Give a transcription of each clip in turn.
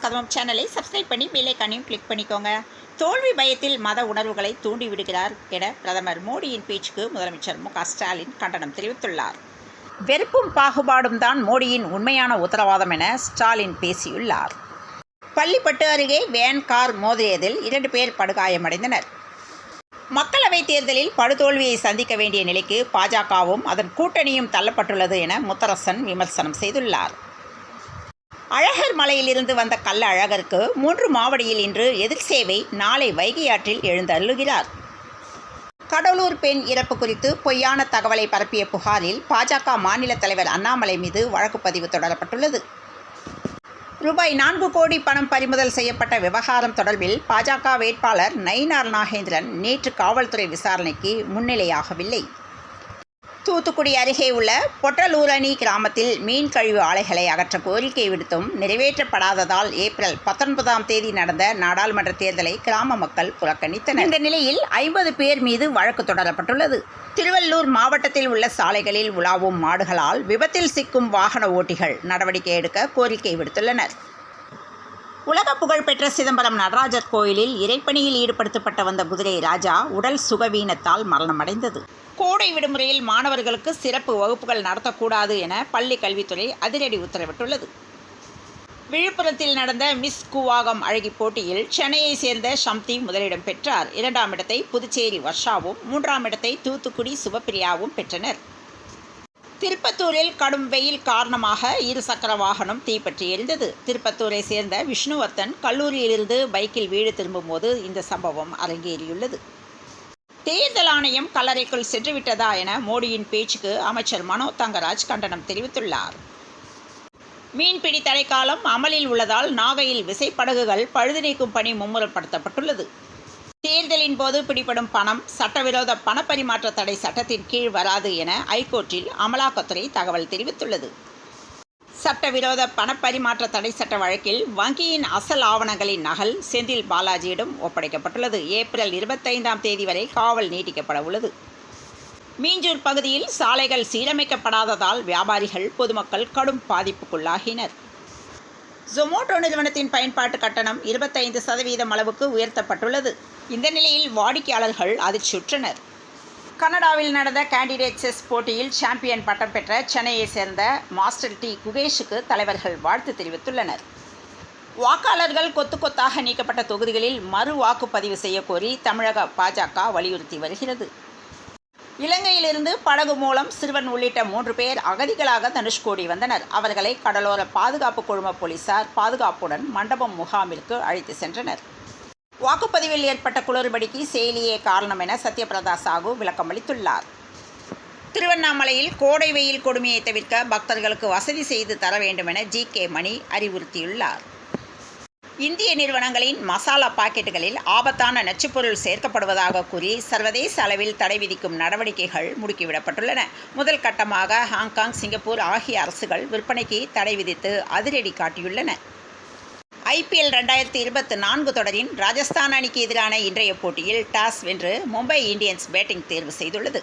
கதவம் சேனலை சப்ஸ்கிரைப் பண்ணி bell ஐகானையும் click பண்ணிக்கோங்க. தோல்வி பயத்தில் மத உணர்வுகளை தூண்டிவிடுகிறார் என பிரதமர் மோடியின் பேச்சுக்கு முதலமைச்சர் மு க ஸ்டாலின் கண்டனம் தெரிவித்துள்ளார். வெறுப்பும் பாகுபாடும் தான் மோடியின் உண்மையான உத்தரவாதம் என ஸ்டாலின் பேசியுள்ளார். பள்ளிப்பட்டு அருகே வேன் கார் மோதியதில் 2 பேர் படுகாயமடைந்தனர். மக்களவைத் தேர்தலில் படுதோல்வியை சந்திக்க வேண்டிய நிலைக்கு பாஜகவும் அதன் கூட்டணியும் தள்ளப்பட்டுள்ளது என முத்தரசன் விமர்சனம் செய்துள்ளார். அழகர் மலையிலிருந்து வந்த கள்ள அழகருக்கு 3 மாவடியில் இன்று எதிர் சேவை, நாளை வைகை ஆற்றில் எழுந்தருளுகிறார். கடலூர் பெண் இறப்பு குறித்து பொய்யான தகவலை பரப்பிய புகாரில் பாஜக மாநில தலைவர் அண்ணாமலை மீது வழக்கு பதிவு தொடரப்பட்டுள்ளது. ரூபாய் 4 கோடி பணம் பறிமுதல் செய்யப்பட்ட விவகாரம் தொடர்பில் பாஜக வேட்பாளர் நயினார் நாகேந்திரன் நேற்று காவல்துறை விசாரணைக்கு முன்னிலையாகவில்லை. தூத்துக்குடி அருகே உள்ள பொட்டலூரணி கிராமத்தில் மீன் கழிவு ஆலைகளை அகற்ற கோரிக்கை விடுத்தும் நிறைவேற்றப்படாததால் ஏப்ரல் 19ஆம் தேதி நடந்த நாடாளுமன்ற தேர்தலை கிராம மக்கள் புறக்கணித்தனர். இந்த நிலையில் 50 பேர் மீது வழக்கு தொடரப்பட்டுள்ளது. திருவள்ளூர் மாவட்டத்தில் உள்ள சாலைகளில் உலாவும் மாடுகளால் விபத்தில் சிக்கும் வாகன ஓட்டிகள் நடவடிக்கை எடுக்க கோரிக்கை விடுத்துள்ளனர். உலக புகழ்பெற்ற சிதம்பரம் நடராஜர் கோயிலில் இறைப்பணியில் ஈடுபடுத்தப்பட்டு வந்த குதிரை ராஜா உடல் சுகவீனத்தால் மரணமடைந்தது. கோடை விடுமுறையில் மாணவர்களுக்கு சிறப்பு வகுப்புகள் நடத்தக்கூடாது என பள்ளி கல்வித்துறை அதிரடி உத்தரவிட்டுள்ளது. விழுப்புரத்தில் நடந்த மிஸ் கூவாகம் அழகி போட்டியில் சென்னையை சேர்ந்த ஷம்தி முதலிடம் பெற்றார். 2ஆம் இடத்தை புதுச்சேரி வர்ஷாவும் 3ஆம் இடத்தை தூத்துக்குடி சுபப்பிரியாவும் பெற்றனர். திருப்பத்தூரில் கடும் வெயில் காரணமாக 2 சக்கர வாகனம் தீப்பற்றி எரிந்தது. திருப்பத்தூரை சேர்ந்த விஷ்ணுவர்தன் கல்லூரியிலிருந்து பைக்கில் வீடு திரும்பும்போது இந்த சம்பவம் அரங்கேறியுள்ளது. தேர்தல் ஆணையம் கல்லறைக்குள் சென்றுவிட்டதா என மோடியின் பேச்சுக்கு அமைச்சர் மனோ தங்கராஜ் கண்டனம் தெரிவித்துள்ளார். மீன்பிடி தடைக்காலம் அமலில் உள்ளதால் நாகையில் விசைப்படகுகள் பழுது நீக்கும் பணி மும்முரப்படுத்தப்பட்டுள்ளது. தேர்தலின் போது பிடிபடும் பணம் சட்டவிரோத பணப்பரிமாற்ற தடை சட்டத்தின் கீழ் வராது என ஐகோர்ட்டில் அமலாக்கத்துறை தகவல் தெரிவித்துள்ளது. சட்டவிரோத பணப்பரிமாற்ற தடை சட்ட வழக்கில் வங்கியின் அசல் ஆவணங்களின் நகல் செந்தில் பாலாஜியிடம் ஒப்படைக்கப்பட்டுள்ளது. ஏப்ரல் 25ஆம் தேதி வரை காவல் நீட்டிக்கப்பட உள்ளது. மீஞ்சூர் பகுதியில் சாலைகள் சீரமைக்கப்படாததால் வியாபாரிகள், பொதுமக்கள் கடும் பாதிப்புக்குள்ளாகினர். ஜொமோட்டோ நிறுவனத்தின் பயன்பாட்டு கட்டணம் 25% அளவுக்கு உயர்த்தப்பட்டுள்ளது. இந்த நிலையில் வாடிக்கையாளர்கள் அதிர்ச்சியுற்றனர். கனடாவில் நடந்த கேண்டிடேட் செஸ் போட்டியில் சாம்பியன் பட்டம் பெற்ற சென்னையை சேர்ந்த மாஸ்டர் டி குகேஷுக்கு தலைவர்கள் வாழ்த்து தெரிவித்துள்ளனர். வாக்காளர்கள் கொத்து கொத்தாக நீக்கப்பட்ட தொகுதிகளில் மறு வாக்குப்பதிவு செய்யக்கோரி தமிழக பாஜக வலியுறுத்தி வருகிறது. இலங்கையிலிருந்து படகு மூலம் சிறுவன் உள்ளிட்ட 3 பேர் அகதிகளாக தனுஷ்கோடி வந்தனர். அவர்களை கடலோர பாதுகாப்பு குழும போலீசார் பாதுகாப்புடன் மண்டபம் முகாமிற்கு அழைத்து சென்றனர். வாக்குப்பதிவில் ஏற்பட்ட குளறுபடிக்கு செயலியே காரணம் என சத்யபிரதா சாகு விளக்கமளித்துள்ளார். திருவண்ணாமலையில் கோடை வெயில் கொடுமையை தவிர்க்க பக்தர்களுக்கு வசதி செய்து தர வேண்டும் என ஜி கே மணி அறிவுறுத்தியுள்ளார். இந்திய நிறுவனங்களின் மசாலா பாக்கெட்டுகளில் ஆபத்தான நச்சுப்பொருள் சேர்க்கப்படுவதாக கூறி சர்வதேச அளவில் தடை விதிக்கும் நடவடிக்கைகள் முடுக்கிவிடப்பட்டுள்ளன. முதல் கட்டமாக ஹாங்காங், சிங்கப்பூர் ஆகிய அரசுகள் விற்பனைக்கு தடை விதித்து அதிரடி காட்டியுள்ளன. IPL 2024 தொடரின் ராஜஸ்தான் அணிக்கு எதிரான இன்றைய போட்டியில் டாஸ் வென்று மும்பை இந்தியன்ஸ் பேட்டிங் தேர்வு செய்துள்ளது.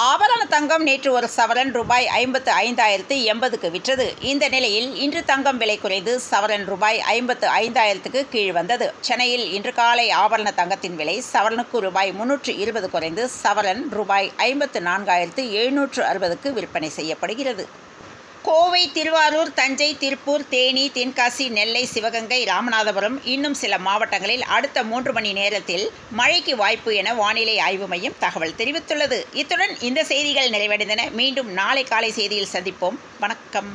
ஆபரண தங்கம் நேற்று ஒரு சவரன் ரூபாய் 55,080க்கு விற்றது. இந்த நிலையில் இன்று தங்கம் விலை குறைந்து சவரன் ரூபாய் 55,000க்கு கீழ் வந்தது. சென்னையில் இன்று காலை ஆபரண தங்கத்தின் விலை சவரனுக்கு ரூபாய் 320 குறைந்து சவரன் ரூபாய் 54,760க்கு விற்பனை செய்யப்படுகிறது. கோவை, திருவாரூர், தஞ்சை, திருப்பூர், தேனி, தென்காசி, நெல்லை, சிவகங்கை, ராமநாதபுரம் இன்னும் சில மாவட்டங்களில் அடுத்த 3 மணி நேரத்தில் மழைக்கு வாய்ப்பு என வானிலை ஆய்வு மையம் தகவல் தெரிவித்துள்ளது. இத்துடன் இந்த செய்திகள் நிறைவடைந்தன. மீண்டும் நாளை காலை செய்தியில் சந்திப்போம். வணக்கம்.